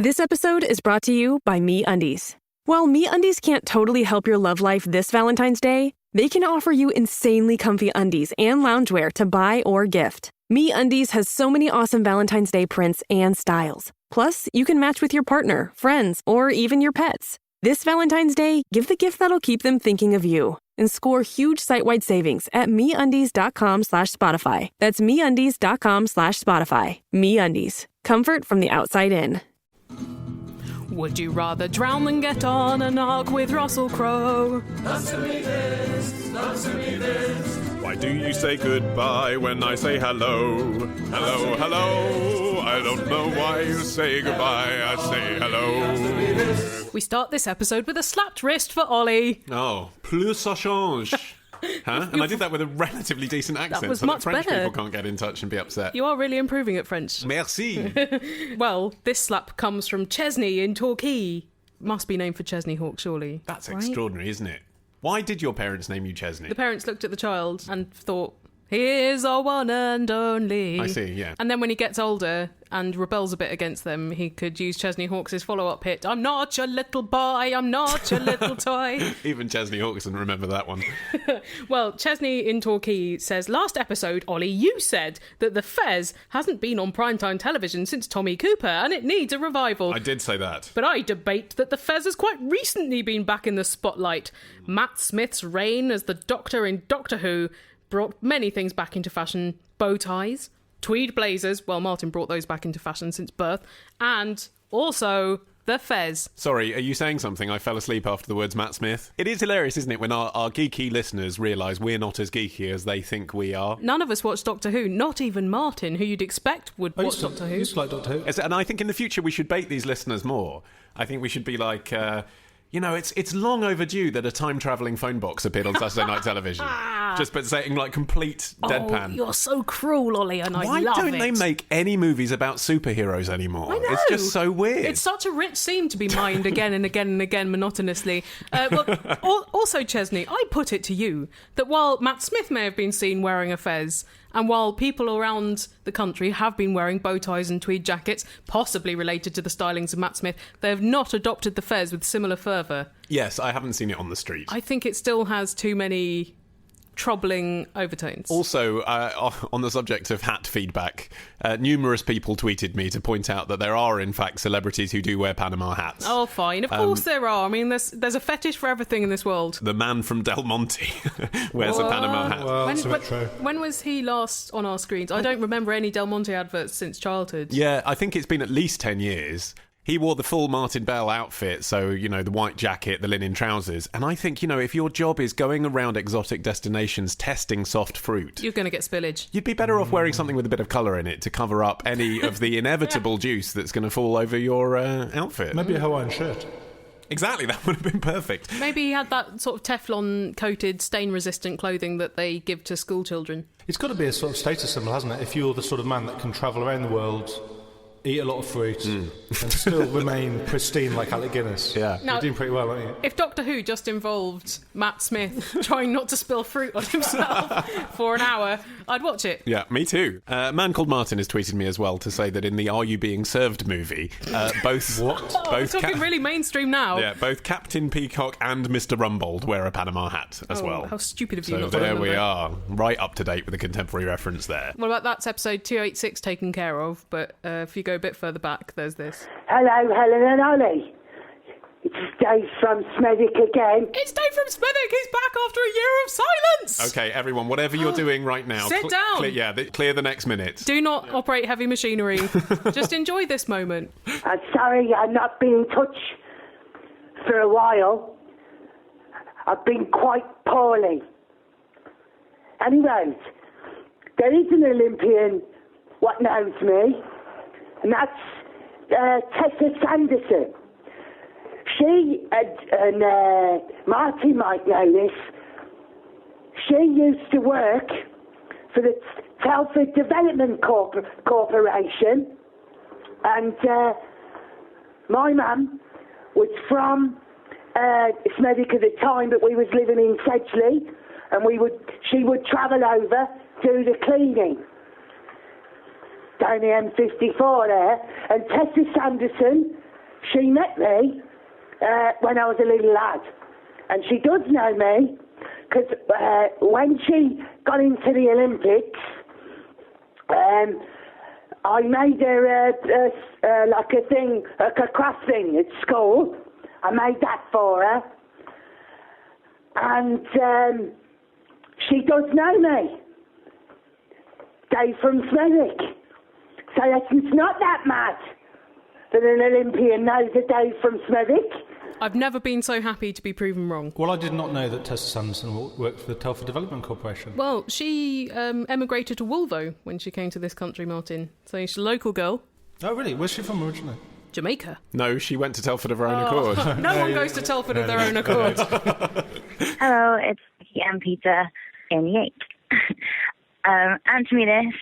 This episode is brought to you by MeUndies. While MeUndies can't totally help your love life this Valentine's Day, they can offer you insanely comfy undies and loungewear to buy or gift. MeUndies has so many awesome Valentine's Day prints and styles. Plus, you can match with your partner, friends, or even your pets. This Valentine's Day, give the gift that'll keep them thinking of you and score huge site-wide savings at MeUndies.com/Spotify. That's MeUndies.com/Spotify. MeUndies. Comfort from the outside in. Would you rather drown than get on an ark with Russell Crowe? Answer me this, answer me this. Why do you say goodbye when I say hello? Hello, hello. I don't know why you say goodbye. I say hello. We start this episode with a slapped wrist for Ollie. Oh, plus ça change. Huh? And I did that with a relatively decent accent, was so much that French better. people can't get in touch and be upset. You are really improving at French. Merci. Well, this slap comes from Chesney in Torquay. Must be named for Chesney Hawk, surely. That's right? extraordinary, isn't it? Why did your parents name you Chesney? The parents looked at the child and thought, he is our one and only. I see, yeah. And then when he gets older and rebels a bit against them, he could use Chesney Hawkes' follow-up hit, I'm not your little boy, I'm not your little toy. Even Chesney Hawkes didn't remember that one. Well, Chesney in Torquay says, last episode, Ollie, you said that The Fez hasn't been on primetime television since Tommy Cooper and it needs a revival. I did say that. But I debate that The Fez has quite recently been back in the spotlight. Matt Smith's reign as the Doctor in Doctor Who brought many things back into fashion. Bow ties, tweed blazers, well, Martin brought those back into fashion since birth, and also The Fez. Sorry, are you saying something? I fell asleep after the words Matt Smith. It is hilarious, isn't it, when our geeky listeners realise we're not as geeky as they think we are. None of us watch Doctor Who, not even Martin, who you'd expect would watch Doctor Who. I used to like Doctor Who. And I think in the future we should bait these listeners more. I think we should be like... it's long overdue that a time-travelling phone box appeared on Saturday night television. Just but saying, like, complete deadpan. Oh, you're so cruel, Ollie, and I Why love it. don't they make any movies about superheroes anymore? I know. It's just so weird. It's such a rich seam to be mined again and again and again monotonously. Also, Chesney, I put it to you that while Matt Smith may have been seen wearing a fez, and while people around the country have been wearing bow ties and tweed jackets, possibly related to the stylings of Matt Smith, they have not adopted the fez with similar fervour. Yes, I haven't seen it on the street. I think it still has too many troubling overtones. Also, on the subject of hat feedback, numerous people tweeted me to point out that there are, in fact, celebrities who do wear Panama hats. Oh, fine. Of course there are. I mean, there's a fetish for everything in this world. The man from Del Monte wears a Panama hat. Well, that's a bit true. When was he last on our screens? I don't remember any Del Monte adverts since childhood. Yeah, I think it's been at least 10 years. He wore the full Martin Bell outfit, so, the white jacket, the linen trousers. And I think, if your job is going around exotic destinations testing soft fruit... You're going to get spillage. You'd be better off wearing something with a bit of colour in it to cover up any of the inevitable juice that's going to fall over your outfit. Maybe a Hawaiian shirt. Exactly, that would have been perfect. Maybe he had that sort of Teflon-coated, stain-resistant clothing that they give to school children. It's got to be a sort of status symbol, hasn't it? If you're the sort of man that can travel around the world... eat a lot of fruit and still remain pristine like Alec Guinness. Yeah. Now, you're doing pretty well, aren't you? If Doctor Who just involved Matt Smith trying not to spill fruit on himself for an hour, I'd watch it. Yeah, me too. A man called Martin has tweeted me as well to say that in the Are You Being Served movie, both... What? We're talking really mainstream now. Yeah, both Captain Peacock and Mr. Rumbold wear a Panama hat as well. How stupid of you So not to there remember. we are, right up to date with a contemporary reference there. Well, that's episode 286 taken care of, but if you go a bit further back, there's this. Hello, Helen and Ollie. It's Dave from Smedic again. It's Dave from Smedic. He's back after a year of silence. Okay, everyone, whatever you're doing right now... Sit down. Clear the next minute. Do not operate heavy machinery. Just enjoy this moment. I'm sorry I've not been in touch for a while. I've been quite poorly. Anyway, there is an Olympian what knows me, and that's Tessa Sanderson. She, and Marty might know this, she used to work for the Telford Development Corporation, and my mum was from Smedic at the time, but we was living in Sedgley, and she would travel over, do the cleaning down the M54 there, and Tessa Sanderson she met me when I was a little lad. And she does know me, because when she got into the Olympics, I made her like a thing, a craft thing at school. I made that for her. And she does know me. Dave from Smethwick. So it's not that mad that an Olympian knows a Dave from Smethwick. I've never been so happy to be proven wrong. Well, I did not know that Tessa Sanderson worked for the Telford Development Corporation. Well, she emigrated to Wolvo when she came to this country, Martin. So she's a local girl. Oh, really? Where's she from originally? Jamaica. No, she went to Telford of her own accord. No one goes to Telford of their own accord. Hello, it's AMT287. Answer me this.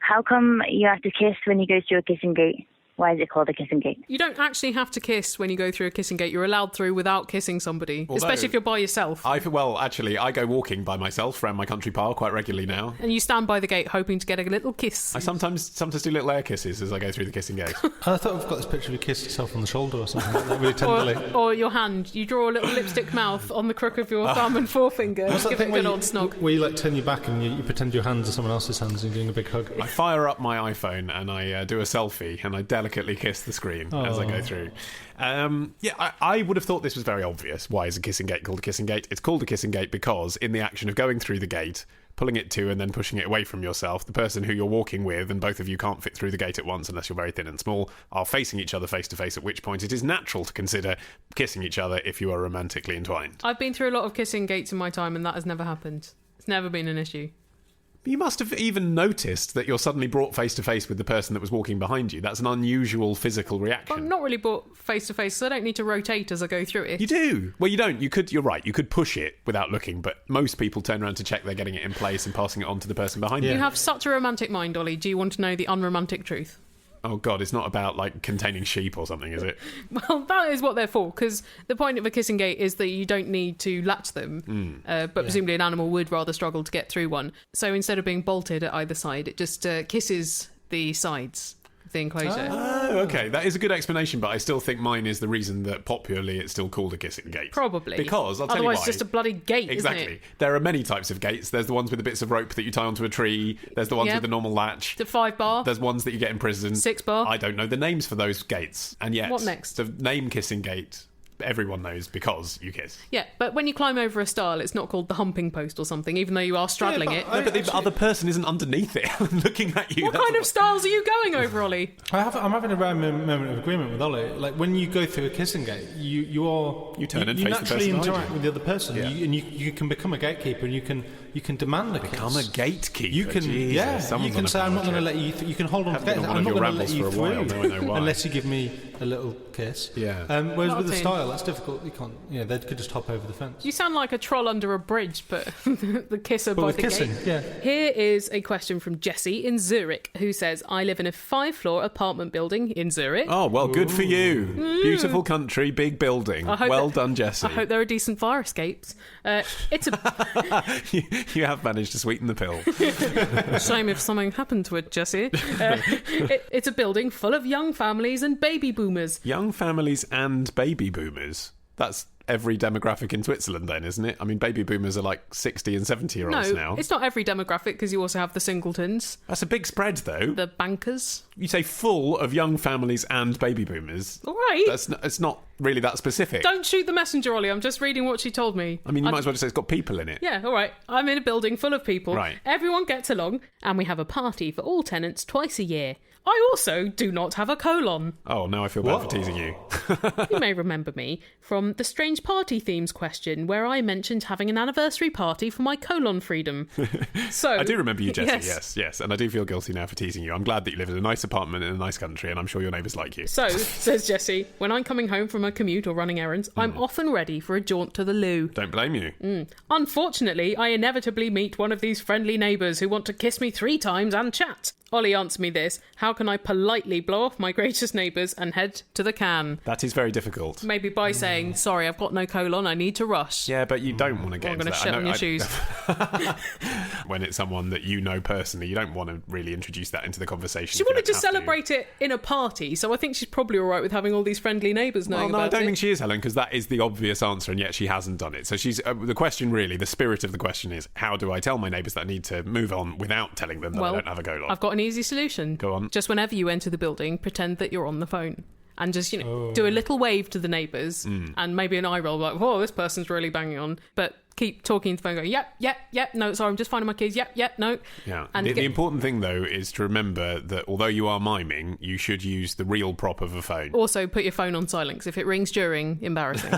How come you have to kiss when you go through a kissing gate? Why is it called a kissing gate? You don't actually have to kiss when you go through a kissing gate. You're allowed through without kissing somebody, especially if you're by yourself. Well, actually, I go walking by myself around my country park quite regularly now. And you stand by the gate hoping to get a little kiss. I sometimes do little air kisses as I go through the kissing gate. I thought I've got this picture of you kissed yourself on the shoulder or something like that, really tenderly. Or your hand. You draw a little lipstick mouth on the crook of your thumb and forefinger. What's that Give it a thing good old snog. where you like turn your back and you pretend your hands are someone else's hands and you're doing a big hug? I fire up my iPhone and I do a selfie and I delicately kiss the screen as I go through. I would have thought this was very obvious. Why is a kissing gate called a kissing gate? It's called a kissing gate because in the action of going through the gate, pulling it to and then pushing it away from yourself, the person who you're walking with, and both of you can't fit through the gate at once unless you're very thin and small, are facing each other face to face, at which point it is natural to consider kissing each other if you are romantically entwined. I've been through a lot of kissing gates in my time and that has never happened. It's never been an issue. You must have even noticed that you're suddenly brought face to face with the person that was walking behind you. That's an unusual physical reaction. I'm not really brought face to face, so I don't need to rotate as I go through it. You do. Well, you don't. You're right. You could push it without looking, but most people turn around to check they're getting it in place and passing it on to the person behind you. You have such a romantic mind, Ollie. Do you want to know the unromantic truth? Oh, God, it's not about, like, containing sheep or something, is it? Well, that is what they're for, because the point of a kissing gate is that you don't need to latch them, but presumably an animal would rather struggle to get through one. So instead of being bolted at either side, it just kisses the sides of the enclosure. Oh, okay. That is a good explanation, but I still think mine is the reason that popularly it's still called a kissing gate. Probably. Because, I'll tell you why. Otherwise, it's just a bloody gate, exactly. Isn't it? There are many types of gates. There's the ones with the bits of rope that you tie onto a tree. There's the ones with the normal latch. The 5 bar. There's ones that you get in prison. 6 bar. I don't know the names for those gates. And yet, what next? The name kissing gate, everyone knows because you kiss. Yeah, but when you climb over a stile, it's not called the humping post or something, even though you are straddling it. No, but the other person isn't underneath it looking at you. What kind of stiles are you going over, Ollie? I'm having a rare moment of agreement with Ollie. Like, when you go through a kissing gate, you turn and face the person naturally behind interact you. with the other person, and you can become a gatekeeper, and you can demand a kiss. Become a gatekeeper. You can, Jesus, you can say, I'm not going to let you. You can hold on to the gate. I'm not going to let you through unless you give me a little kiss. Yeah. Whereas with the style, that's difficult. You can't. They could just hop over the fence. You sound like a troll under a bridge, but the kisser by the kissing, gate. yeah. Here is a question from Jesse in Zurich, who says, I live in a 5-floor apartment building in Zurich. Oh, well, good for you. Beautiful country, big building. Well done, Jesse. I hope there are decent fire escapes. It's a... You have managed to sweeten the pill. Shame if something happened to it, Jesse. It's a building full of young families and baby boomers. Young families and baby boomers. That's every demographic in Switzerland then, isn't it? I mean, baby boomers are like 60 and 70-year-olds now. No, it's not every demographic, because you also have the singletons. That's a big spread, though. The bankers. You say full of young families and baby boomers. All right. It's not really that specific. Don't shoot the messenger, Ollie. I'm just reading what she told me. I mean, you might as well just say it's got people in it. Yeah, all right. I'm in a building full of people. Right. Everyone gets along, and we have a party for all tenants twice a year. I also do not have a colon. Oh, now I feel bad for teasing you. You may remember me from the strange party themes question, where I mentioned having an anniversary party for my colon freedom. So I do remember you, Jesse, yes. And I do feel guilty now for teasing you. I'm glad that you live in a nice apartment in a nice country, and I'm sure your neighbours like you. So, says Jesse, when I'm coming home from a commute or running errands, I'm often ready for a jaunt to the loo. Don't blame you. Unfortunately, I inevitably meet one of these friendly neighbours who want to kiss me 3 times and chat. Ollie, answer me this. How can I politely blow off my gracious neighbours and head to the can? That is very difficult. Maybe by saying, sorry, I've got no colon, I need to rush. Yeah, but you don't want to get I'm into going to that. shit on your shoes. When it's someone that you know personally, you don't want to really introduce that into the conversation. She wanted to celebrate it in a party, so I think she's probably all right with having all these friendly neighbours knowing about it. I don't think she is, Helen, because that is the obvious answer, and yet she hasn't done it. So she's the question really, the spirit of the question is, how do I tell my neighbours that I need to move on without telling them that I don't have a colon? I've got an easy solution. Go on. Just whenever you enter the building, pretend that you're on the phone. And just, do a little wave to the neighbours and maybe an eye roll like, whoa, this person's really banging on. But keep talking to the phone going, yep, no, sorry, I'm just finding my keys, yep, no. Yeah. And the important thing, though, is to remember that although you are miming, you should use the real prop of a phone. Also, put your phone on silent, 'cause if it rings during, embarrassing.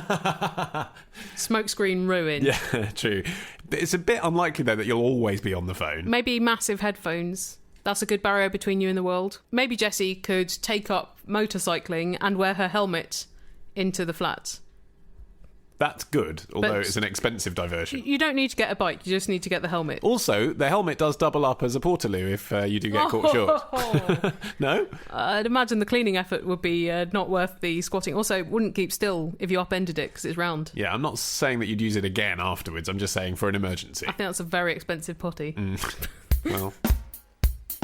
Smoke screen ruined. Yeah, true. It's a bit unlikely, though, that you'll always be on the phone. Maybe massive headphones. That's a good barrier between you and the world. Maybe Jessie could take up motorcycling and wear her helmet into the flat. That's good, although it's an expensive diversion. You don't need to get a bike, you just need to get the helmet. Also, the helmet does double up as a portaloo if you do get caught short. No? I'd imagine the cleaning effort would be not worth the squatting. Also, it wouldn't keep still if you upended it because it's round. Yeah, I'm not saying that you'd use it again afterwards. I'm just saying for an emergency. I think that's a very expensive potty. Well...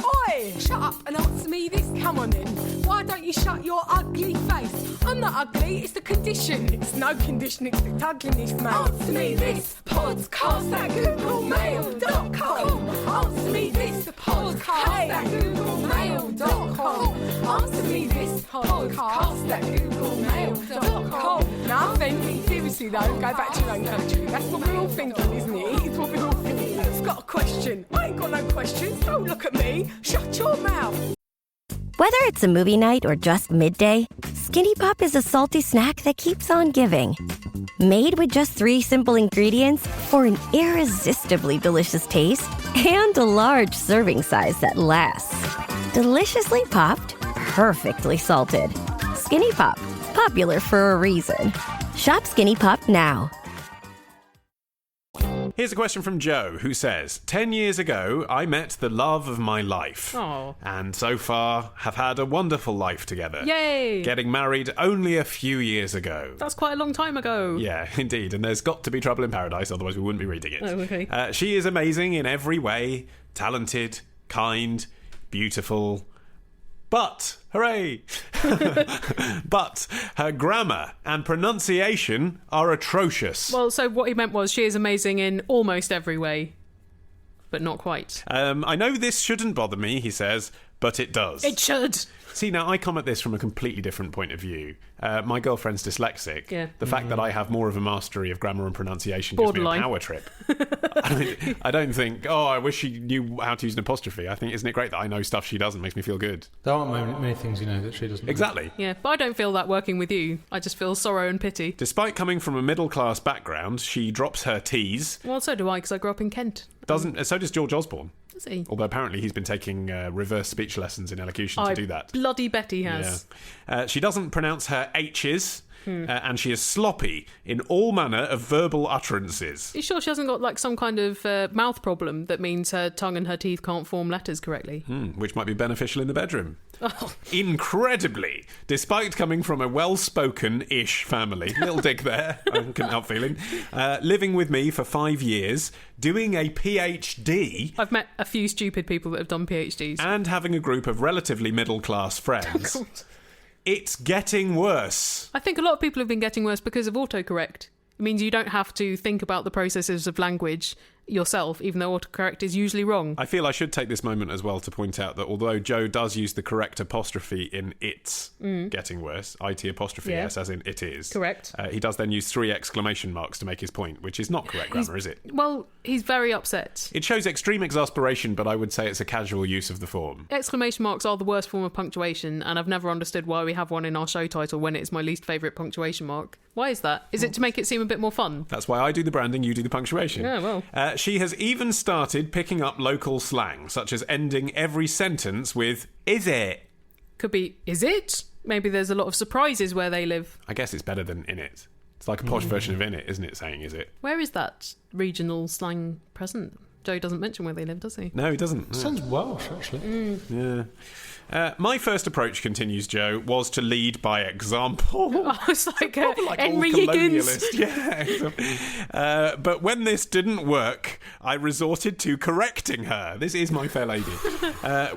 Oi! Shut up and answer me this. Come on then. Why don't you shut your ugly face? I'm not ugly, it's the condition. It's no condition, it's the ugliness, mate. Answer me this podcast at googlemail.com. Answer me this podcast at googlemail.com. Answer me this podcast at googlemail.com. Nothing. Seriously though, go back to your own country. That's what we're all thinking, isn't it? It's what we're all thinking. It's got a question. I ain't got no questions. Don't look at me. Shut your mouth. Whether it's a movie night or just midday, Skinny Pop is a salty snack that keeps on giving. Made with just 3 simple ingredients for an irresistibly delicious taste and a large serving size that lasts. Deliciously popped, perfectly salted. Skinny Pop, popular for a reason. Shop Skinny Pop now. Here's a question from Joe, who says, 10 years ago, I met the love of my life. Oh. And so far, have had a wonderful life together. Yay! Getting married only a few years ago. That's quite a long time ago. Yeah, indeed. And there's got to be trouble in paradise, otherwise we wouldn't be reading it. Oh, okay. She is amazing in every way. Talented, kind, beautiful. But, hooray! But her grammar and pronunciation are atrocious. Well, so what he meant was she is amazing in almost every way, but not quite. I know this shouldn't bother me, he says, but it does. It should. See, now I come at this from a completely different point of view. My girlfriend's dyslexic. Yeah. The fact that I have more of a mastery of grammar and pronunciation gives me a power trip. I don't think, I wish she knew how to use an apostrophe. I think, isn't it great that I know stuff she doesn't? Makes me feel good. There aren't many things, that she doesn't know. Exactly. Yeah, but I don't feel that working with you. I just feel sorrow and pity. Despite coming from a middle-class background, she drops her T's. Well, so do I, because I grew up in Kent. So does George Osborne. Does he? Although apparently he's been taking reverse speech lessons in elocution to do that. Bloody Betty has. Yeah. She doesn't pronounce her H's, and she is sloppy in all manner of verbal utterances. Are you sure she hasn't got some kind of mouth problem that means her tongue and her teeth can't form letters correctly? Which might be beneficial in the bedroom. Oh. Incredibly, despite coming from a well-spoken-ish family, little dig there, I couldn't help feeling, living with me for 5 years, doing a PhD... I've met a few stupid people that have done PhDs. And having a group of relatively middle-class friends. Oh, it's getting worse. I think a lot of people have been getting worse because of autocorrect. It means you don't have to think about the processes of language yourself, even though autocorrect is usually wrong. I feel I should take this moment as well to point out that although Joe does use the correct apostrophe in it's getting worse, IT apostrophe S as in it is. Correct. He does then use 3 exclamation marks to make his point, which is not correct grammar, is it? Well, he's very upset. It shows extreme exasperation, but I would say it's a casual use of the form. Exclamation marks are the worst form of punctuation, and I've never understood why we have one in our show title when it's my least favourite punctuation mark. Why is that? Is it to make it seem a bit more fun? That's why I do the branding, you do the punctuation. Yeah, well. She has even started picking up local slang, such as ending every sentence with, is it? Could be, is it? Maybe there's a lot of surprises where they live. I guess it's better than in it. It's like a posh version of in it, isn't it, saying is it? Where is that regional slang present? Joe doesn't mention where they live, does he? No, he doesn't. No. Sounds Welsh, actually. Yeah. My first approach, continues Joe, was to lead by example. Oh, it's like Henry Higgins. Yeah. But when this didn't work, I resorted to correcting her. This is my fair lady.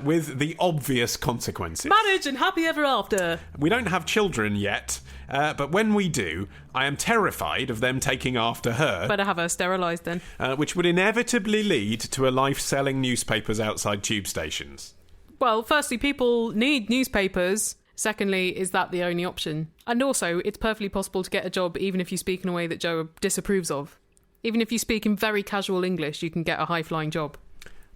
With the obvious consequences. Marriage and happy ever after. We don't have children yet, but when we do, I am terrified of them taking after her. Better have her sterilised then. Which would inevitably lead to a life selling newspapers outside tube stations. Well, firstly, people need newspapers. Secondly, is that the only option? And also, it's perfectly possible to get a job even if you speak in a way that Joe disapproves of. Even if you speak in very casual English, you can get a high-flying job.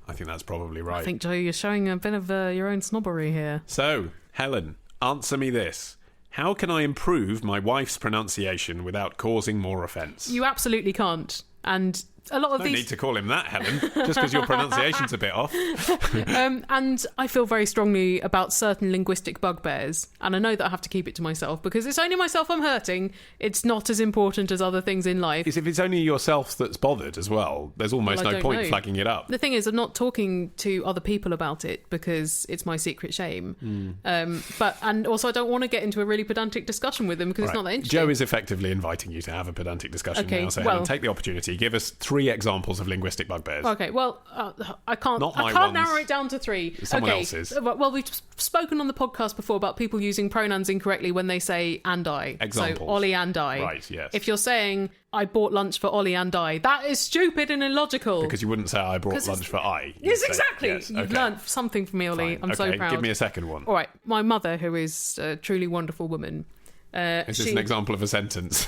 I think that's probably right. I think, Joe, you're showing a bit of your own snobbery here. So, Helen, answer me this. How can I improve my wife's pronunciation without causing more offence? You absolutely can't. And a lot of no these... need to call him that, Helen, just because your pronunciation's a bit off. And I feel very strongly about certain linguistic bugbears, and I know that I have to keep it to myself because it's only myself I'm hurting. It's not as important as other things in life. If it's only yourself that's bothered as well, there's almost no point flagging it up. The thing is, I'm not talking to other people about it because it's my secret shame. And also I don't want to get into a really pedantic discussion with them because it's not that interesting. Joe is effectively inviting you to have a pedantic discussion now, so Helen, take the opportunity. Give us 3 examples of linguistic bugbears. Okay, well, I can't narrow it down to 3. Someone else's. Well, we've spoken on the podcast before about people using pronouns incorrectly when they say and I. Examples. So Ollie and I. Right, yes. If you're saying I bought lunch for Ollie and I, that is stupid and illogical. Because you wouldn't say I brought lunch for I. Yes, exactly. Yes, You've learned something from me, Ollie. Fine. I'm so proud. Give me a second one. All right, my mother, who is a truly wonderful woman. Is this an example of a sentence?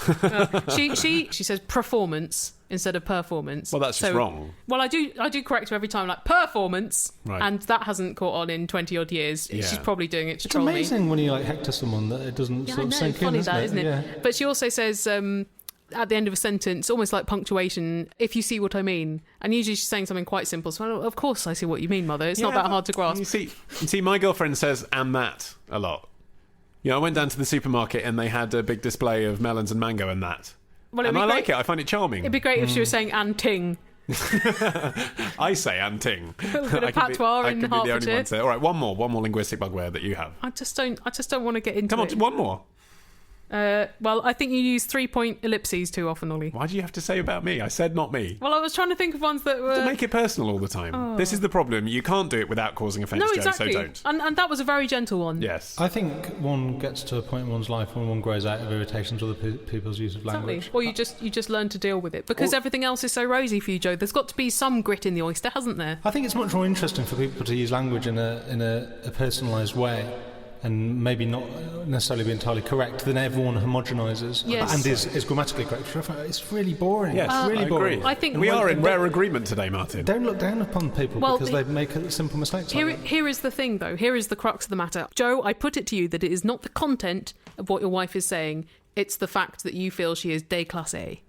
She says performance instead of performance. Well, that's just wrong. Well, I do correct her every time, like performance, right. And that hasn't caught on in 20 odd years. Yeah. She's probably doing it to troll me. It's amazing when you hector someone that it doesn't sort of sink in, isn't it? Yeah. But she also says at the end of a sentence, almost like punctuation, if you see what I mean. And usually she's saying something quite simple. So, well, of course I see what you mean, Mother. It's not that hard to grasp. You see, my girlfriend says "and that" a lot. I went down to the supermarket and they had a big display of melons and mango and that. Well, and I like it. I find it charming. It'd be great if she was saying "and ting." I say "and ting." A little bit of patois in Hertfordshire. All right, one more linguistic bugbear that you have. I just don't want to get into it. Come on, one more. Well, I think you use 3-point ellipses too often, Ollie. Why do you have to say about me? I said not me. Well, I was trying to think of ones that were... To make it personal all the time. Oh. This is the problem. You can't do it without causing offence, no, exactly. Joe, so don't. And that was a very gentle one. Yes. I think one gets to a point in one's life when one grows out of irritations with other people's use of language. Exactly. Or you just learn to deal with it. Because everything else is so rosy for you, Joe. There's got to be some grit in the oyster, hasn't there? I think it's much more interesting for people to use language in a personalised way, and maybe not necessarily be entirely correct, then everyone homogenises and is grammatically correct. It's really boring. Yes, it's really boring. I think we are in rare agreement today, Martin. Don't look down upon people because they make simple mistakes. Here is the thing, though. Here is the crux of the matter. Joe, I put it to you that it is not the content of what your wife is saying. It's the fact that you feel she is déclassée.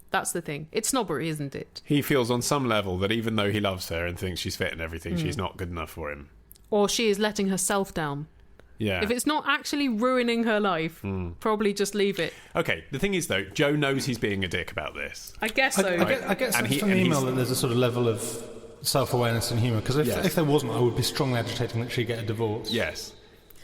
That's the thing. It's snobbery, isn't it? He feels on some level that even though he loves her and thinks she's fit and everything, she's not good enough for him. Or she is letting herself down. Yeah. If it's not actually ruining her life, probably just leave it. Okay, the thing is, though, Joe knows he's being a dick about this. I guess so. I get from the email that there's a sort of level of self-awareness and humour, because if there wasn't, I would be strongly agitating that she get a divorce. Yes.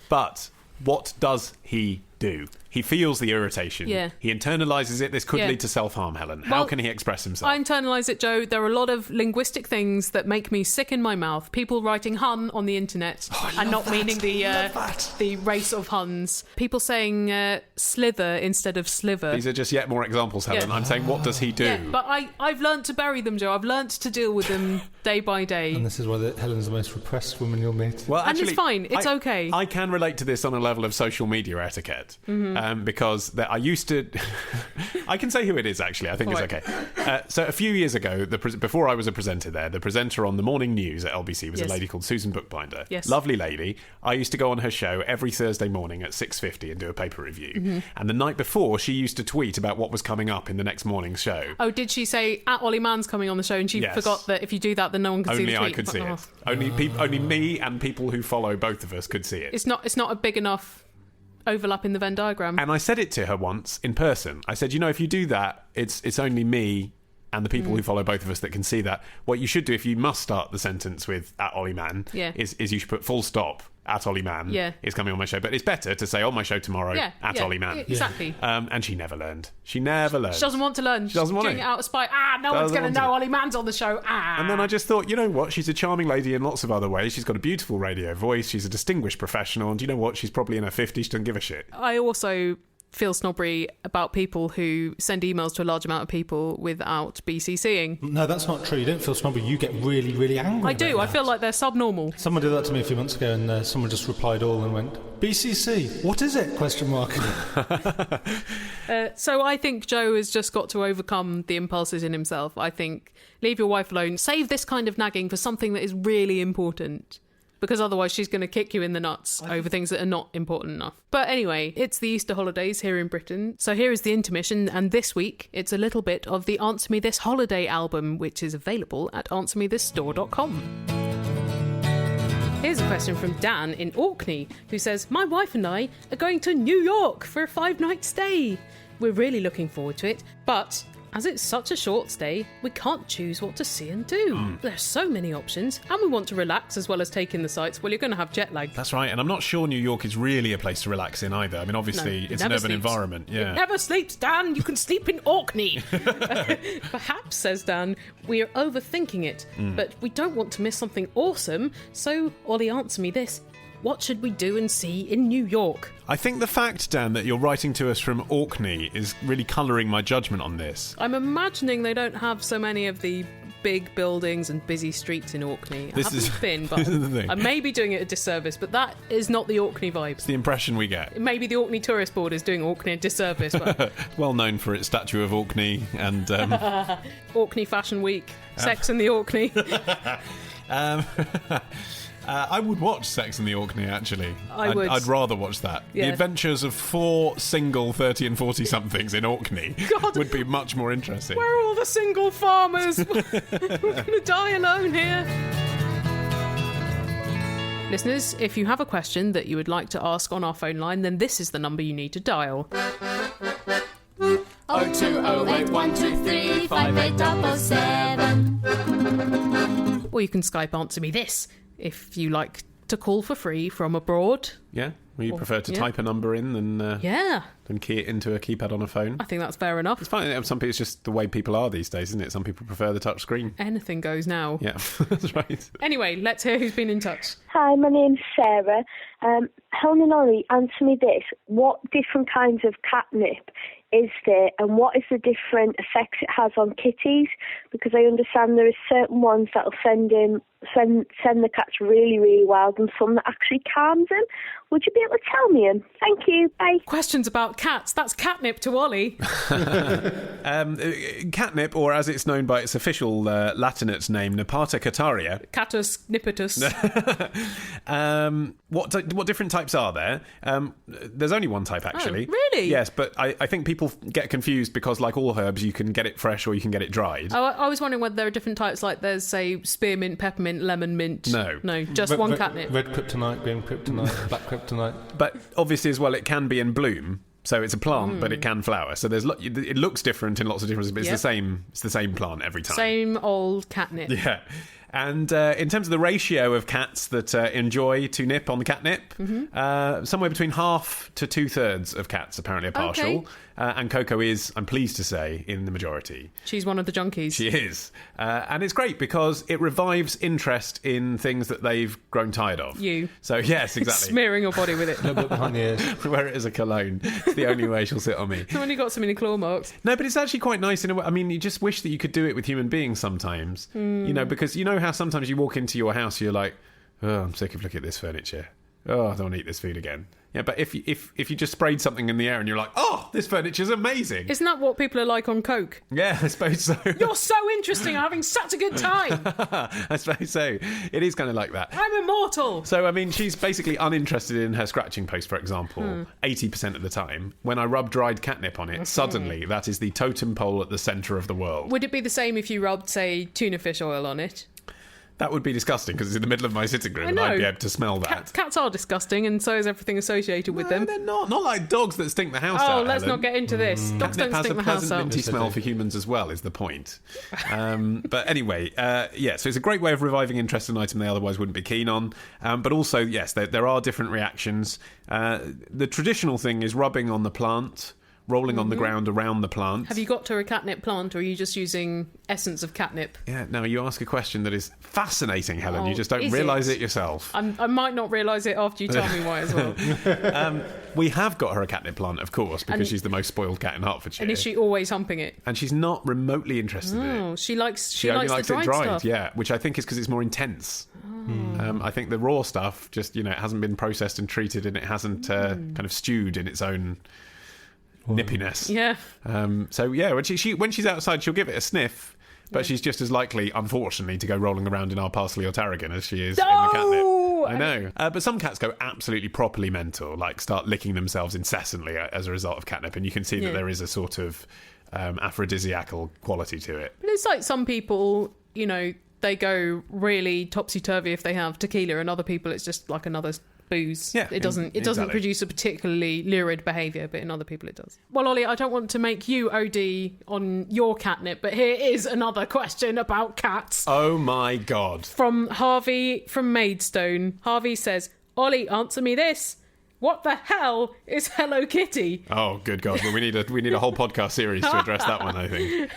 But what does he do? He feels the irritation. Yeah. He internalises it. This could lead to self-harm, Helen. How can he express himself? I internalise it, Joe. There are a lot of linguistic things that make me sick in my mouth. People writing Hun on the internet and not meaning the race of Huns. People saying slither instead of sliver. These are just yet more examples, Helen. I'm saying, what does he do? Yeah, but I've learnt to bury them, Joe. I've learnt to deal with them day by day. And this is why Helen's the most repressed woman you'll meet. Well, actually, and it's fine. It's okay. I can relate to this on a level of social media etiquette. Because I used to... I can say who it is, actually. I think it's okay. So a few years ago, before I was a presenter there, the presenter on the morning news at LBC was a lady called Susan Bookbinder. Yes. Lovely lady. I used to go on her show every Thursday morning at 6:50 and do a paper review. And the night before, she used to tweet about what was coming up in the next morning's show. Oh, did she say, Ollie Mann's coming on the show, and she forgot that if you do that, then no one can see the tweet? Only I could see it. Only me and people who follow both of us could see it. It's not a big enough overlap in the Venn diagram. And I said it to her once in person. I said, if you do that, it's only me and the people who follow both of us that can see that, what you should do if you must start the sentence with at Ollie Mann is you should put full stop at Ollie Mann is coming on my show. But it's better to say on my show tomorrow at Ollie Mann. Exactly. And she never learned. She doesn't want to learn. She doesn't want doing to. it out of spite. No one's going to know Ollie Mann's on the show. And then I just thought, you know what? She's a charming lady in lots of other ways. She's got a beautiful radio voice. She's a distinguished professional. And you know what? She's probably in her 50s. She doesn't give a shit. I also feel snobbery about people who send emails to a large amount of people without BCCing. No, that's not true. You don't feel snobbery. You get really, really angry. I do. I feel like they're subnormal. Someone did that to me a few months ago, and someone just replied all and went, BCC, what is it? ? So I think Joe has just got to overcome the impulses in himself. I think leave your wife alone. Save this kind of nagging for something that is really important. Because otherwise she's going to kick you in the nuts over things that are not important enough. But anyway, it's the Easter holidays here in Britain. So here is the intermission, and this week it's a little bit of the Answer Me This holiday album, which is available at answermethisstore.com. Here's a question from Dan in Orkney, who says, my wife and I are going to New York for a 5-night stay. We're really looking forward to it, but as it's such a short stay, we can't choose what to see and do. There's so many options, and we want to relax as well as take in the sights. Well, you're going to have jet lag. That's right, and I'm not sure New York is really a place to relax in either. I mean, obviously, it's an urban environment. Yeah. It never sleeps, Dan. You can sleep in Orkney. Perhaps, says Dan, we are overthinking it, but we don't want to miss something awesome. So, Ollie, answer me this. What should we do and see in New York? I think the fact, Dan, that you're writing to us from Orkney is really colouring my judgment on this. I'm imagining they don't have so many of the big buildings and busy streets in Orkney. I haven't been, but I may be doing it a disservice, but that is not the Orkney vibe. It's the impression we get. Maybe the Orkney Tourist Board is doing Orkney a disservice. But well known for its statue of Orkney and... Orkney Fashion Week, Sex in the Orkney. I would watch Sex in the Orkney, actually. I'd rather watch that. Yeah. The adventures of 4 single 30 and 40-somethings in Orkney would be much more interesting. Where are all the single farmers? We're going to die alone here. Listeners, if you have a question that you would like to ask on our phone line, then this is the number you need to dial. 02081235877. Or you can Skype Answer Me This if you like to call for free from abroad. Yeah, well, you prefer to type a number in than key it into a keypad on a phone. I think that's fair enough. It's fine. Some people, it's just the way people are these days, isn't it? Some people prefer the touch screen. Anything goes now. Yeah, that's right. Anyway, let's hear who's been in touch. Hi, my name's Sarah. Helen and Ollie, answer me this. What different kinds of catnip is there, and what is the different effects it has on kitties? Because I understand there are certain ones that'll send the cats really, really wild, and some that actually calms them. Would you be able to tell me them? Thank you. Bye. Questions about cats. That's catnip to Ollie. Catnip, or as it's known by its official Latinate name, Nepata cataria. Catus nippetus. What different types are there? There's only one type, actually. Oh, really? Yes, but I think people get confused because, like all herbs, you can get it fresh or you can get it dried. Oh, I was wondering whether there are different types, like there's, say, spearmint, peppermint, lemon mint. No, just one catnip. Red kryptonite, green kryptonite, black kryptonite. But obviously, as well, it can be in bloom. So it's a plant, but it can flower. So it looks different in lots of different ways, but it's the same plant every time. Same old catnip. Yeah. And in terms of the ratio of cats that enjoy to nip on the catnip, somewhere between 1/2 to 2/3 of cats apparently are partial. Okay. And Coco is, I'm pleased to say, in the majority. She's one of the junkies. She is. And it's great because it revives interest in things that they've grown tired of. You. So, yes, exactly. Smearing your body with it. A little bit behind the ears. Wear it as a cologne. It's the only way she'll sit on me. I've only got so many claw marks. No, but it's actually quite nice in a way. I mean, you just wish that you could do it with human beings sometimes. You know, because you know how sometimes you walk into your house, you're like, oh, I'm sick of looking at this furniture. Oh, I don't want to eat this food again. Yeah, but if you just sprayed something in the air and you're like, oh, this furniture's amazing. Isn't that what people are like on Coke? Yeah, I suppose so. You're so interesting. I'm having such a good time. I suppose so. It is kind of like that. I'm immortal. So, I mean, she's basically uninterested in her scratching post, for example, 80% of the time. When I rub dried catnip on it, suddenly that is the totem pole at the centre of the world. Would it be the same if you rubbed, say, tuna fish oil on it? That would be disgusting because it's in the middle of my sitting room and I'd be able to smell that. Cats are disgusting, and so is everything associated with them. They're not like dogs that stink the house out. Oh, let's not get into this. Dogs don't stink the house out. Catnip has a pleasant minty smell for humans as well, is the point. But anyway, so it's a great way of reviving interest in an item they otherwise wouldn't be keen on. But also, yes, there are different reactions. The traditional thing is rubbing on the plant, rolling on the ground around the plant. Have you got to a catnip plant, or are you just using essence of catnip? Yeah, no, you ask a question that is fascinating, Helen. You just don't realise it yourself. I might not realise it after you tell me why as well. We have got her a catnip plant, of course, because she's the most spoiled cat in Hertfordshire. And is she always humping it? And she's not remotely interested in it. She only likes the it dried stuff. Yeah, which I think is because it's more intense. I think the raw stuff just, it hasn't been processed and treated, and it hasn't kind of stewed in its own nippiness. Yeah. So yeah, when she's outside, she'll give it a sniff, but she's just as likely, unfortunately, to go rolling around in our parsley or tarragon as she is in the catnip. I know. But some cats go absolutely properly mental, like start licking themselves incessantly as a result of catnip, and you can see that there is a sort of aphrodisiacal quality to it. But it's like some people, they go really topsy-turvy if they have tequila, and other people it's just like another booze. Yeah, it doesn't exactly. produce a particularly lurid behaviour, but in other people it does. Well, Ollie, I don't want to make you OD on your catnip, but here is another question about cats. Oh my God. From Harvey from Maidstone. Harvey says, Ollie, answer me this. What the hell is Hello Kitty? Oh, good God. Well, we need a whole podcast series to address that one, I think.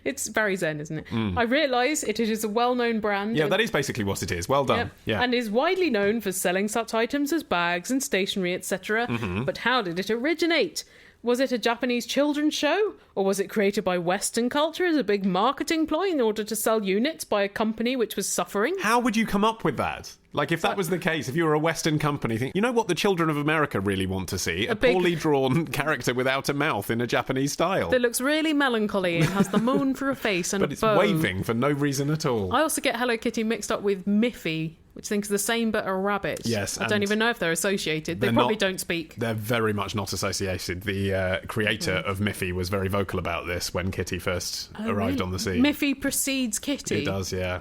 It's very zen, isn't it? I realise it is a well-known brand. Yeah, that is basically what it is. Well done. Yep. Yeah. And is widely known for selling such items as bags and stationery, etc. But how did it originate? Was it a Japanese children's show? Or was it created by Western culture as a big marketing ploy in order to sell units by a company which was suffering? How would you come up with that? Like, if that was the case, if you were a Western company, think, you know what the children of America really want to see? A poorly drawn character without a mouth in a Japanese style. That looks really melancholy and has the moon for a face and but a it's bow. waving for no reason at all. I also get Hello Kitty mixed up with Miffy, which I think is the same but a rabbit. Yes. I don't even know if they're associated. They probably don't speak. They're very much not associated. The creator of Miffy was very vocal about this when Kitty first arrived on the scene. Miffy precedes Kitty? It does, yeah.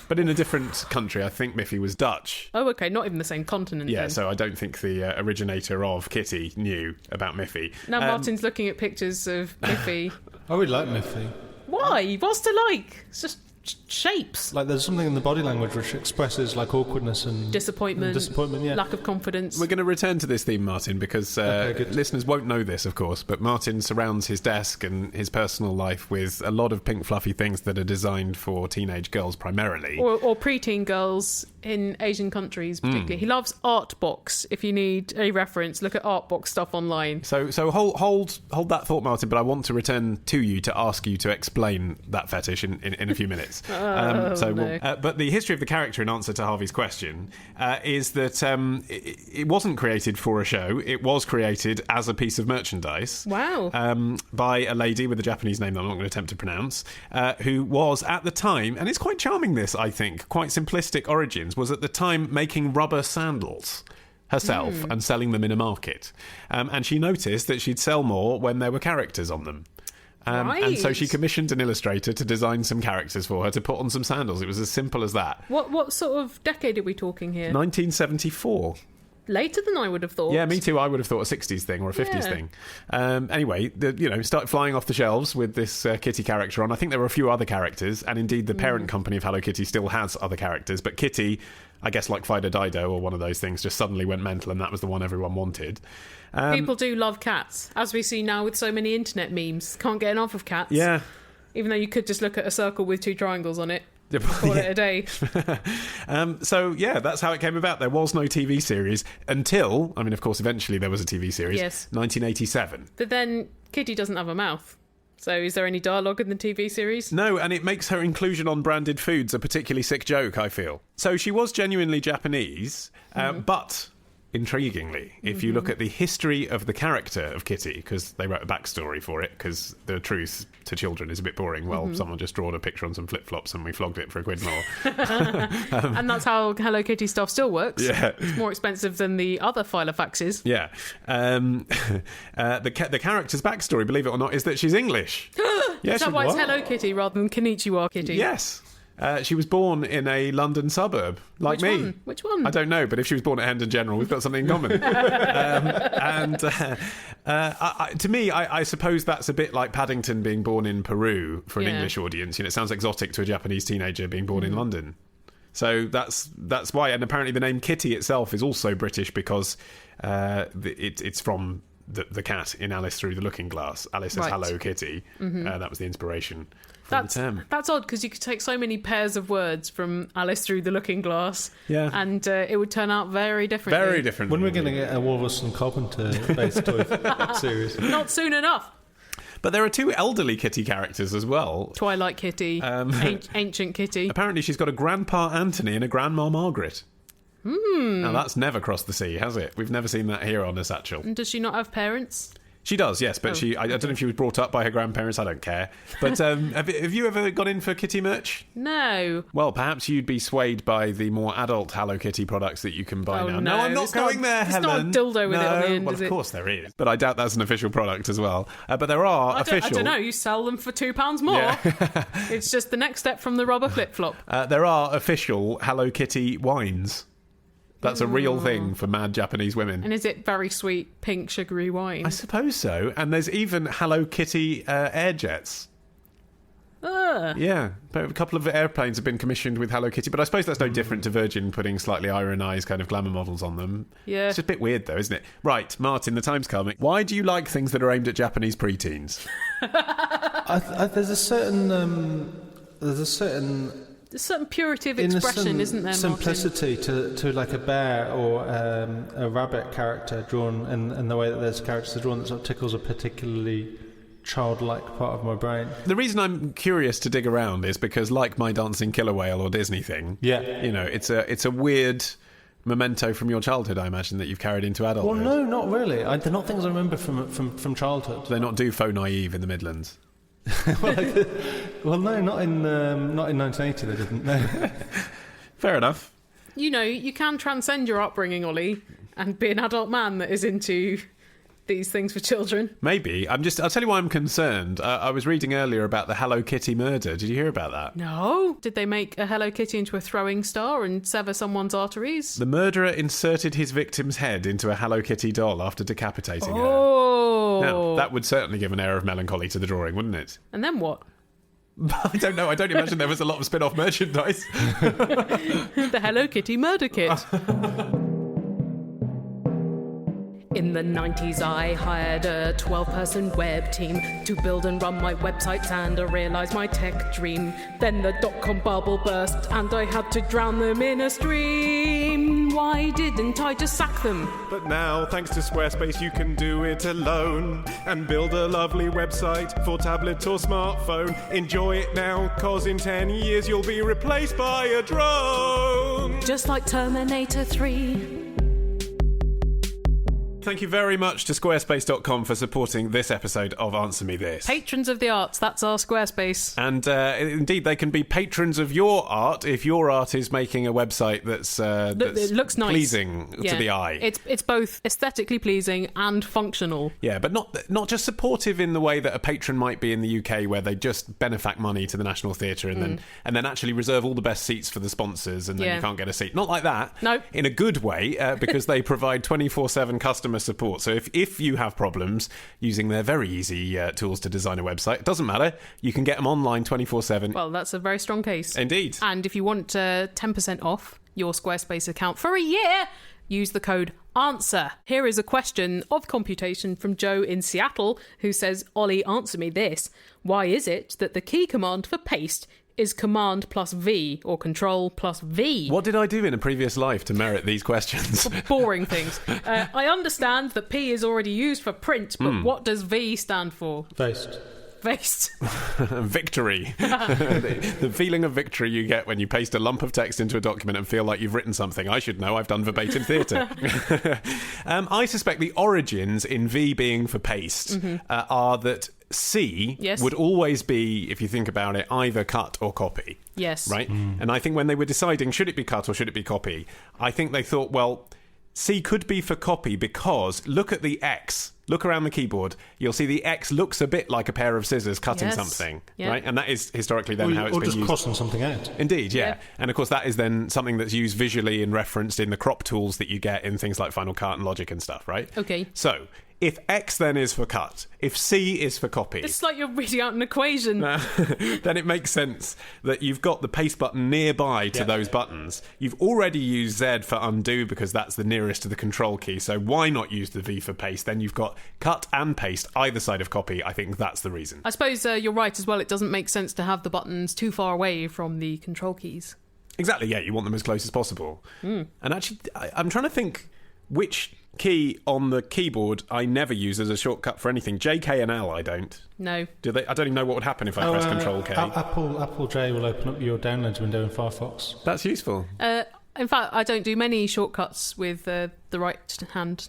But in a different country. I think Miffy was Dutch. Oh, okay, not even the same continent. Yeah, then. So I don't think the originator of Kitty knew about Miffy. Now Martin's looking at pictures of Miffy. I really like Miffy. Why? What's to like? It's just shapes. Like, there's something in the body language which expresses like awkwardness and disappointment, yeah. lack of confidence. We're going to return to this theme, Martin, because listeners won't know this, of course, but Martin surrounds his desk and his personal life with a lot of pink fluffy things that are designed for teenage girls primarily. Or preteen girls in Asian countries particularly. He loves Artbox. If you need a reference, look at Artbox stuff online. So hold that thought, Martin, but I want to return to you to ask you to explain that fetish in a few minutes. But the history of the character, in answer to Harvey's question, is that it wasn't created for a show. It was created as a piece of merchandise. Wow. By a lady with a Japanese name that I'm not going to attempt to pronounce, who was at the time, and it's quite charming this, I think, quite simplistic origins, was at the time making rubber sandals herself and selling them in a market. And she noticed that she'd sell more when there were characters on them. And so she commissioned an illustrator to design some characters for her to put on some sandals. It was as simple as that. What sort of decade are we talking here? 1974. Later than I would have thought. Yeah, me too. I would have thought a 60s thing or a 50s thing. Anyway, started flying off the shelves with this Kitty character on. I think there were a few other characters, and indeed the parent company of Hello Kitty still has other characters. But Kitty, I guess like Fido Dido or one of those things, just suddenly went mental, and that was the one everyone wanted. People do love cats, as we see now with so many internet memes. Can't get enough of cats. Yeah. Even though you could just look at a circle with 2 triangles on it. Call it a day. So, yeah, that's how it came about. There was no TV series until, of course, eventually there was a TV series. Yes. 1987. But then Kitty doesn't have a mouth. So is there any dialogue in the TV series? No, and it makes her inclusion on branded foods a particularly sick joke, I feel. So she was genuinely Japanese, but... Intriguingly, if you look at the history of the character of Kitty, because they wrote a backstory for it, because the truth to children is a bit boring. Well, someone just drawed a picture on some flip-flops and we flogged it for £1 more. And that's how Hello Kitty stuff still works. Yeah. It's more expensive than the other Filofaxes. Yeah. The character's backstory, believe it or not, is that she's English. Is that why it's Hello Kitty rather than Konnichiwa Kitty? Yes. She was born in a London suburb, like me. One? Which one? I don't know, but if she was born at Hendon General, we've got something in common. To me, I suppose that's a bit like Paddington being born in Peru for an English audience. It sounds exotic to a Japanese teenager being born in London. So that's why. And apparently the name Kitty itself is also British because it's from the cat in Alice Through the Looking Glass. Alice says, "Hello, Kitty." That was the inspiration. That's odd because you could take so many pairs of words from Alice Through the Looking Glass, and it would turn out very differently. Very different. When are we going to get a Walrus and Carpenter-based toy series? Not soon enough. But there are 2 elderly Kitty characters as well. Twilight Kitty, Ancient Kitty. Apparently she's got a Grandpa Anthony and a Grandma Margaret. Now that's never crossed the sea, has it? We've never seen that here on a satchel. And does she not have parents? She does, yes, but I don't know if she was brought up by her grandparents, I don't care. But have you ever gone in for Kitty merch? No. Well, perhaps you'd be swayed by the more adult Hello Kitty products that you can buy now. No, I'm not going there, Helen. It's not a dildo with it on the end, well, is of it? course there is. But I doubt that's an official product as well. But there are official... I don't know, you sell them for £2 more. Yeah. It's just the next step from the rubber flip-flop. There are official Hello Kitty wines. That's a real thing for mad Japanese women. And is it very sweet, pink, sugary wine? I suppose so. And there's even Hello Kitty air jets. Yeah, but a couple of airplanes have been commissioned with Hello Kitty, but I suppose that's no different to Virgin putting slightly ironised kind of glamour models on them. Yeah. It's just a bit weird though, isn't it? Right, Martin, the time's coming. Why do you like things that are aimed at Japanese preteens? There's a certain purity of expression, isn't there, Martin? Simplicity to like a bear or a rabbit character drawn, and the way that those characters are drawn that sort of tickles a particularly childlike part of my brain. The reason I'm curious to dig around is because, like my Dancing Killer Whale or Disney thing, it's a weird memento from your childhood, I imagine, that you've carried into adulthood. Well, no, not really. They're not things I remember from childhood. They're not do Faux Naive in the Midlands. Well, no, not in 1980 they didn't, no. Fair enough. You can transcend your upbringing, Ollie, and be an adult man that is into these things for children. Maybe. I'll tell you why I'm concerned. I was reading earlier about the Hello Kitty murder. Did you hear about that? No. Did they make a Hello Kitty into a throwing star and sever someone's arteries? The murderer inserted his victim's head into a Hello Kitty doll after decapitating her. Now, that would certainly give an air of melancholy to the drawing, wouldn't it? And then what? I don't know. I don't imagine there was a lot of spin-off merchandise. The Hello Kitty murder kit. In the 90s, I hired a 12-person web team to build and run my websites, and I realised my tech dream. Then the dot-com bubble burst, and I had to drown them in a stream. Why didn't I just sack them? But now, thanks to Squarespace, you can do it alone and build a lovely website for tablet or smartphone. Enjoy it now, 'cause in 10 years you'll be replaced by a drone. Just like Terminator 3. Thank you very much to Squarespace.com for supporting this episode of Answer Me This. Patrons of the arts, that's our Squarespace. And indeed, they can be patrons of your art if your art is making a website that's it looks nice, pleasing to the eye. It's both aesthetically pleasing and functional. Yeah, but not just supportive in the way that a patron might be in the UK, where they just benefact money to the National Theatre and then actually reserve all the best seats for the sponsors, and then you can't get a seat. Not like that. No. In a good way, because they provide 24/7 customer support. So if you have problems using their very easy tools to design a website, it doesn't matter. You can get them online 24/7. Well, that's a very strong case. Indeed. And if you want 10% off your Squarespace account for a year, use the code ANSWER. Here is a question of computation from Joe in Seattle, who says, Ollie, answer me this. Why is it that the key command for paste is Command plus V or Control plus V? What did I do in a previous life to merit these questions? Boring things. I understand that P is already used for print, but what does V stand for? Faced. Victory. The feeling of victory you get when you paste a lump of text into a document and feel like you've written something. I should know, I've done verbatim theatre. I suspect the origins in V being for paste are that C would always be, if you think about it, either cut or copy. Yes. Right? And I think when they were deciding, should it be cut or should it be copy, I think they thought, well, C could be for copy because look at the X. Look around the keyboard. You'll see the X looks a bit like a pair of scissors cutting something, right? And that is historically then how it's been used. Or just crossing something out. Indeed, yeah. And of course that is then something that's used visually and referenced in the crop tools that you get in things like Final Cut and Logic and stuff, right? Okay. So, if X then is for cut, if C is for copy... It's like you're reading out an equation. Then it makes sense that you've got the paste button nearby to those buttons. You've already used Z for undo because that's the nearest to the control key, so why not use the V for paste? Then you've got cut and paste either side of copy. I think that's the reason. I suppose you're right as well. It doesn't make sense to have the buttons too far away from the control keys. Exactly, yeah. You want them as close as possible. And actually, I'm trying to think which key on the keyboard I never use as a shortcut for anything. J, K and L I don't. No. Do they? I don't even know what would happen if I press Control K. Apple J will open up your downloads window in Firefox. That's useful. In fact, I don't do many shortcuts with the right hand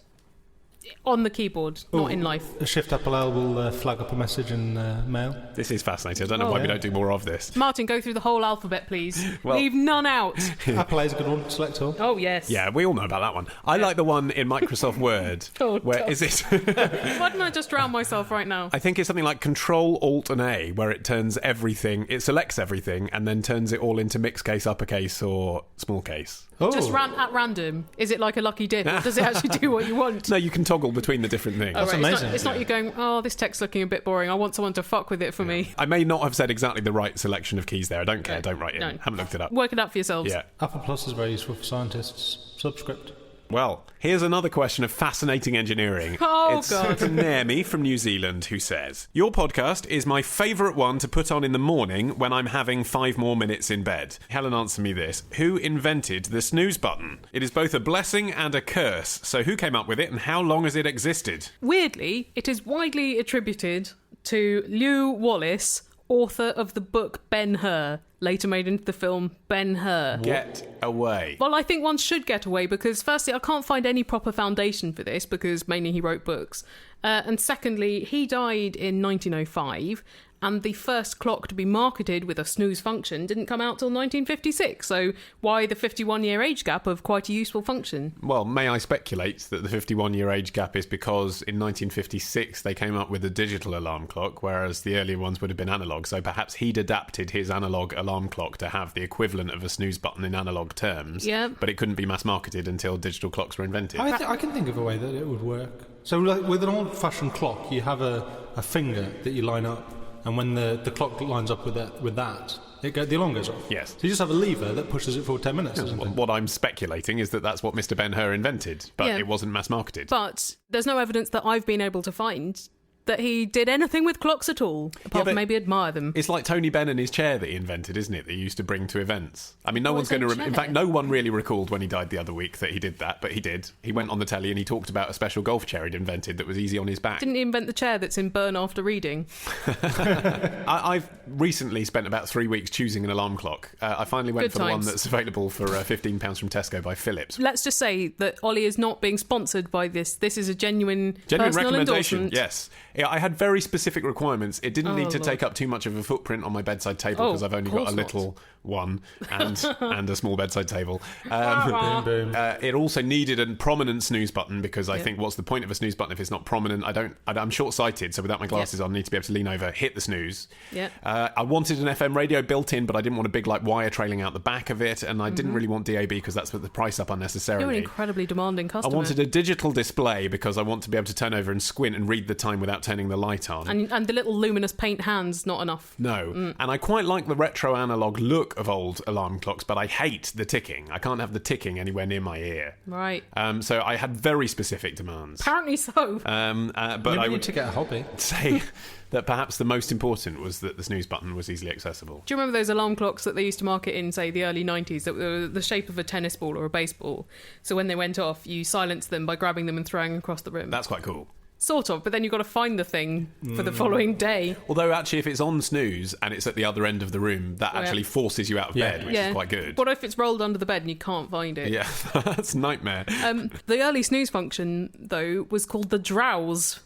on the keyboard, not in life. Shift Apple L will flag up a message in mail. This is fascinating. I don't know why we don't do more of this. Martin, go through the whole alphabet, please. Leave none out. Apple A is a good one. Select all. Oh, yes. Yeah, we all know about that one. I like the one in Microsoft Word. Where is it? Why didn't I just drown myself right now? I think it's something like Control Alt and A, where it turns everything, it selects everything, and then turns it all into mixed case, uppercase, or small case. Just at random. Is it like a lucky dip? Or does it actually do what you want? No, you can toggle between the different things. That's amazing. It's not you going, oh, this text's looking a bit boring. I want someone to fuck with it for me. I may not have said exactly the right selection of keys there. I don't care. Don't write it. No. Haven't looked it up. Work it out for yourselves. Yeah. Apple Plus is very useful for scientists. Subscript. Well, here's another question of fascinating engineering. Oh, it's God. from Naomi from New Zealand, who says, your podcast is my favourite one to put on in the morning when I'm having 5 more minutes in bed. Helen, answer me this. Who invented the snooze button? It is both a blessing and a curse. So who came up with it and how long has it existed? Weirdly, it is widely attributed to Lew Wallace, author of the book Ben-Hur, later made into the film Ben-Hur. Get away. Well, I think one should get away because, firstly, I can't find any proper foundation for this because mainly he wrote books. And secondly, he died in 1905 and the first clock to be marketed with a snooze function didn't come out till 1956. So why the 51-year age gap of quite a useful function? Well, may I speculate that the 51-year age gap is because in 1956 they came up with a digital alarm clock, whereas the earlier ones would have been analog. So perhaps he'd adapted his analog alarm clock to have the equivalent of a snooze button in analog terms. Yeah. But it couldn't be mass marketed until digital clocks were invented. I can think of a way that it would work. So like, with an old-fashioned clock, you have a finger that you line up. And when the clock lines up with that, the alarm goes off. Yes. So you just have a lever that pushes it for 10 minutes. Or something. What I'm speculating is that that's what Mr. Ben-Hur invented, but it wasn't mass marketed. But there's no evidence that I've been able to find that he did anything with clocks at all, apart from maybe admire them. It's like Tony Benn and his chair that he invented, isn't it? That he used to bring to events. I mean, no one's going to... in fact, no one really recalled when he died the other week that he did that, but he did. He went on the telly and he talked about a special golf chair he'd invented that was easy on his back. Didn't he invent the chair that's in Burn After Reading? I've recently spent about 3 weeks choosing an alarm clock. I finally went for the one that's available for £15 from Tesco by Philips. Let's just say that Ollie is not being sponsored by this. This is a genuine personal recommendation. Endorsement. Yes. Yeah, I had very specific requirements. It didn't need to take up too much of a footprint on my bedside table because I've only got a little one and a small bedside table. It also needed a prominent snooze button because I think what's the point of a snooze button if it's not prominent? I'm short-sighted, so without my glasses on, I need to be able to lean over, hit the snooze. I wanted an FM radio built in, but I didn't want a big wire trailing out the back of it, and I didn't really want DAB because that's put the price up unnecessarily. You're an incredibly demanding customer. I wanted a digital display because I want to be able to turn over and squint and read the time without turning the light on. And the little luminous paint hands, not enough. No. And I quite like the retro analog look of old alarm clocks, but I hate the ticking. I can't have the ticking anywhere near my ear. Right. So I had very specific demands. Apparently so. But maybe I would to get a hobby. say that perhaps the most important was that the snooze button was easily accessible. Do you remember those alarm clocks that they used to market in, say, the early 90s that were the shape of a tennis ball or a baseball? So when they went off, you silenced them by grabbing them and throwing them across the room. That's quite cool. Sort of, but then you've got to find the thing for the following day. Although, actually, if it's on snooze and it's at the other end of the room, that actually forces you out of bed, which is quite good. What if it's rolled under the bed and you can't find it? Yeah, that's a nightmare. The early snooze function, though, was called the drowse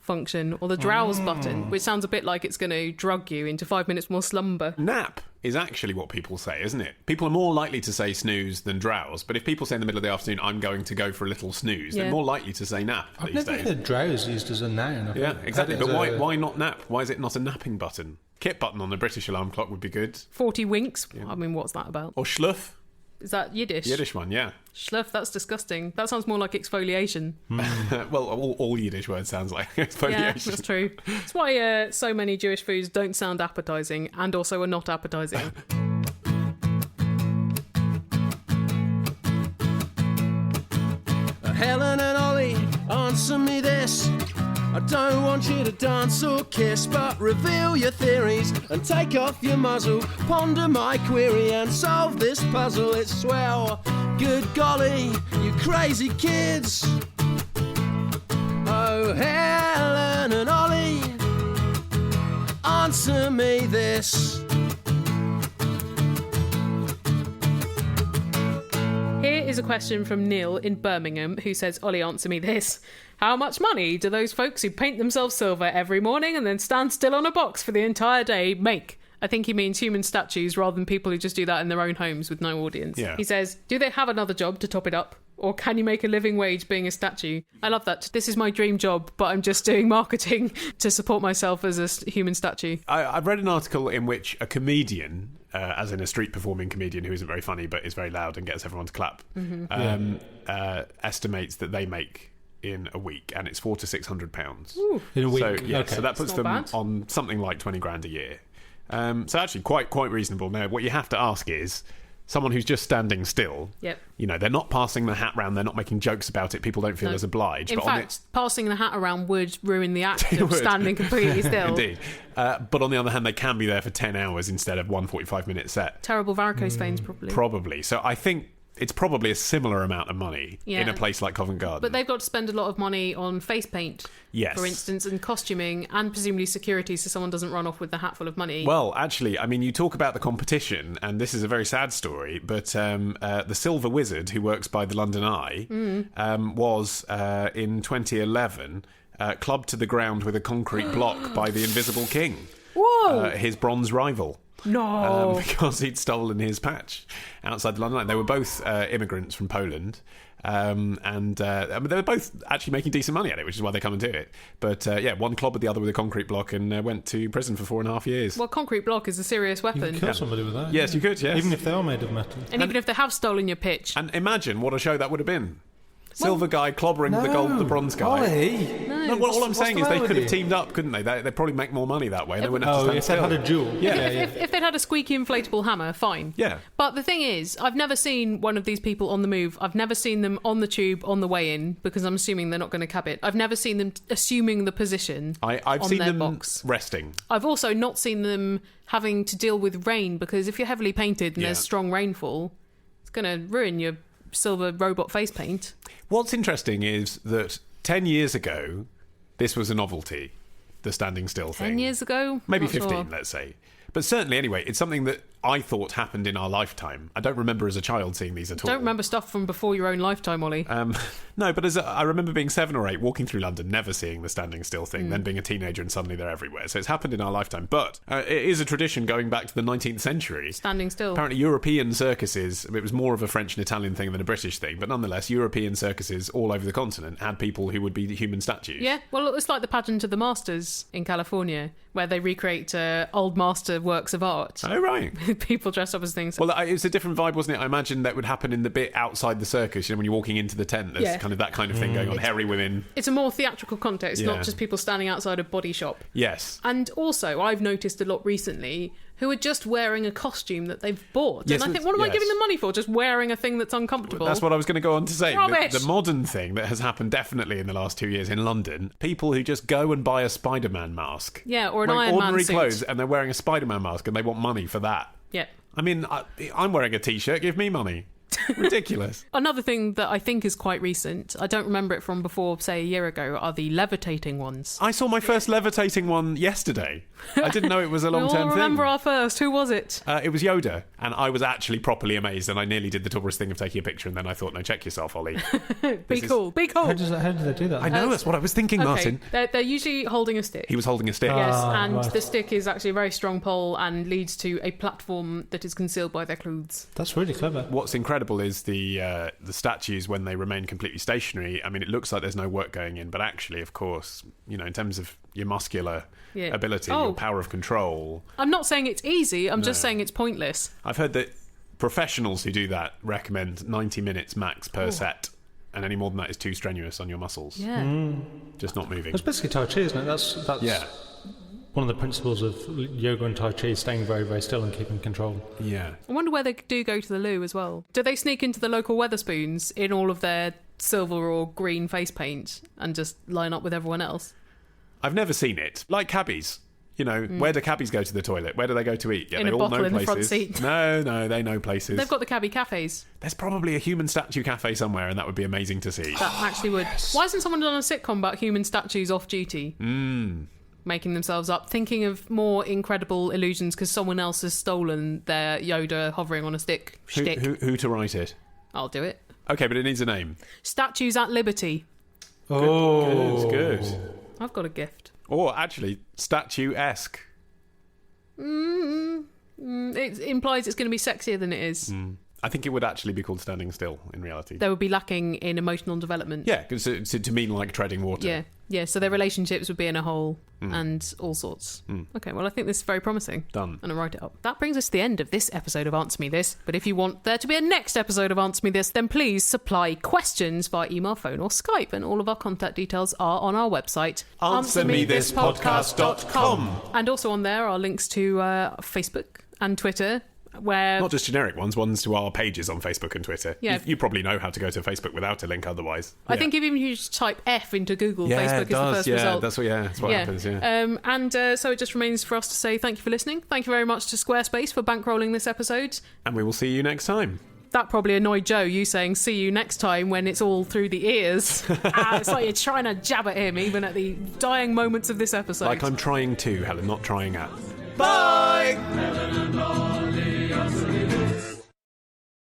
function, or the drowse button, which sounds a bit like it's going to drug you into 5 minutes more slumber. Nap. is actually what people say, isn't it? People are more likely to say snooze than drowse, but if people say in the middle of the afternoon, I'm going to go for a little snooze, they're more likely to say nap I've these never days. heard drowse used as a noun. Yeah, exactly. But why not nap? Why is it not a napping button? Kit button on the British alarm clock would be good. 40 winks. Yeah. I mean, what's that about? Or schluff. Is that Yiddish? Yiddish one, yeah. Schluff, that's disgusting. That sounds more like exfoliation. Well, all Yiddish words sounds like exfoliation. Yeah, that's true. That's why so many Jewish foods don't sound appetising and also are not appetising. Helen and Ollie, answer me this. I don't want you to dance or kiss, but reveal your theories and take off your muzzle. Ponder my query and solve this puzzle. It's swell. Good golly, you crazy kids. Oh, Helen and Ollie, answer me this. Here is a question from Neil in Birmingham who says, Ollie, answer me this. How much money do those folks who paint themselves silver every morning and then stand still on a box for the entire day make? I think he means human statues rather than people who just do that in their own homes with no audience. Yeah. He says, do they have another job to top it up? Or can you make a living wage being a statue? I love that. This is my dream job, but I'm just doing marketing to support myself as a human statue. I've read an article in which a comedian, as in a street performing comedian who isn't very funny but is very loud and gets everyone to clap, estimates that they make in a week, and it's £400 to £600 in a week. So, yeah, okay. so that puts them bad. on something like 20 grand a year. So actually quite reasonable. Now, what you have to ask is, someone who's just standing still, Yep. you know, they're not passing the hat round, they're not making jokes about it, people don't feel as obliged. In but fact, passing the hat around would ruin the act It of would. standing completely still. Indeed. But on the other hand, they can be there for 10 hours instead of one 45-minute set. Terrible varicose veins, probably. Probably. So I think it's probably a similar amount of money in Yeah. a place like Covent Garden. But they've got to spend a lot of money on face paint, Yes. for instance, and costuming, and presumably security so someone doesn't run off with the hat full of money. Well, actually, I mean, you talk about the competition, and this is a very sad story, but the Silver Wizard, who works by the London Eye, was, in 2011, clubbed to the ground with a concrete block by the Invisible King. Whoa! His bronze rival. No. Because he'd stolen his patch outside the London Eye. They were both immigrants from Poland. I mean, they were both actually making decent money at it, which is why they come and do it. But one clobbered the other with a concrete block and went to prison for 4.5 years. Well, concrete block is a serious weapon. You can kill somebody with that. Yes, you could, yes. Even if they are made of metal. And even if they have stolen your pitch. And imagine what a show that would have been. Silver guy clobbering the bronze guy. Ollie. No, all I'm saying is they could have you? teamed up, couldn't they? They'd probably make more money that way. They wouldn't have to Oh, stand if they had still. a duel. If they'd had a squeaky inflatable hammer, fine. Yeah. But the thing is, I've never seen one of these people on the move. I've never seen them on the tube on the way in, because I'm assuming they're not going to cab it. I've never seen them assuming the position I've on seen their them box. resting. I've also not seen them having to deal with rain, because if you're heavily painted and Yeah. there's strong rainfall, it's going to ruin your silver robot face paint. What's interesting is that 10 years ago, this was a novelty, the standing still thing. 10 years ago? Maybe Not 15, sure. let's say. But certainly, anyway, it's something that I thought happened in our lifetime. I don't remember as a child seeing these at all. Don't remember stuff from before your own lifetime, Ollie. No, but I remember being 7 or 8, walking through London, never seeing the standing still thing, then being a teenager and suddenly they're everywhere. So it's happened in our lifetime. But it is a tradition going back to the 19th century. Standing still. Apparently European circuses, it was more of a French and Italian thing than a British thing, but nonetheless, European circuses all over the continent had people who would be human statues. Yeah, well, it's like the pageant of the masters in California, where they recreate old master works of art. Oh, right. People dressed up as things. Well, it was a different vibe, wasn't it? I imagine that would happen in the bit outside the circus, when you're walking into the tent, there's kind of that kind of thing going on, hairy women. It's a more theatrical context, Yeah. not just people standing outside a body shop. Yes. And also, I've noticed a lot recently who are just wearing a costume that they've bought. Yes, and I think, what am I giving them money for? Just wearing a thing that's uncomfortable? That's what I was going to go on to say. Rubbish. The modern thing that has happened definitely in the last 2 years in London, people who just go and buy a Spider-Man mask. Yeah, or an wearing Iron Man ordinary suit. clothes, and they're wearing a Spider-Man mask and they want money for that. Yeah. I mean, I'm wearing a T-shirt, give me money. Ridiculous. Another thing that I think is quite recent, I don't remember it from before, say, a year ago, are the levitating ones. I saw my first levitating one yesterday. I didn't know it was a long-term thing. Remember our first. Who was it? It was Yoda, and I was actually properly amazed, and I nearly did the tourist thing of taking a picture, and then I thought, no, check yourself, Ollie. Be cool. How do they do that? I know, that's what I was thinking, Martin. They're usually holding a stick. He was holding a stick. Yes, and right. the stick is actually a very strong pole and leads to a platform that is concealed by their clothes. That's really clever. What's incredible is the statues when they remain completely stationary. I mean, it looks like there's no work going in, but actually, of course, you know, in terms of your muscular ability, your power of control. I'm not saying it's easy, I'm just saying it's pointless. I've heard that professionals who do that recommend 90 minutes max per set, and any more than that is too strenuous on your muscles. Yeah. Just not moving. It's basically Tai Chi, isn't it? That's one of the principles of yoga and Tai Chi, staying very, very still and keeping control. Yeah. I wonder where they do go to the loo as well. Do they sneak into the local Wetherspoons in all of their silver or green face paint and just line up with everyone else? I've never seen it. Like cabbies. You know, where do cabbies go to the toilet? Where do they go to eat? Yeah, In they a all bottle know in places. the front seat. No, they know places. They've got the cabbie cafes. There's probably a human statue cafe somewhere, and that would be amazing to see. That actually would. Why hasn't someone done a sitcom about human statues off duty? Making themselves up, thinking of more incredible illusions because someone else has stolen their Yoda hovering on a stick. Who to write it? I'll do it. Okay, but it needs a name. Statues at Liberty. Good. I've got a gift. Or actually, statue-esque. It implies it's going to be sexier than it is. I think it would actually be called standing still in reality. They would be lacking in emotional development. Yeah, because to mean like treading water. Yeah, so their relationships would be in a hole and all sorts. Okay, well, I think this is very promising. Done. And I'll write it up. That brings us to the end of this episode of Answer Me This. But if you want there to be a next episode of Answer Me This, then please supply questions via email, phone or Skype. And all of our contact details are on our website, AnswerMeThisPodcast.com. And also on there are links to Facebook and Twitter, where... Not just generic ones to our pages on Facebook and Twitter. Yeah. You probably know how to go to Facebook without a link otherwise. I think even if you just type F into Google, Facebook is the first result. That's what happens, So it just remains for us to say thank you for listening. Thank you very much to Squarespace for bankrolling this episode. And we will see you next time. That probably annoyed Joe, you saying see you next time when it's all through the ears. It's like you're trying to jab at him even at the dying moments of this episode. Like I'm trying to, Helen, not trying at. Bye!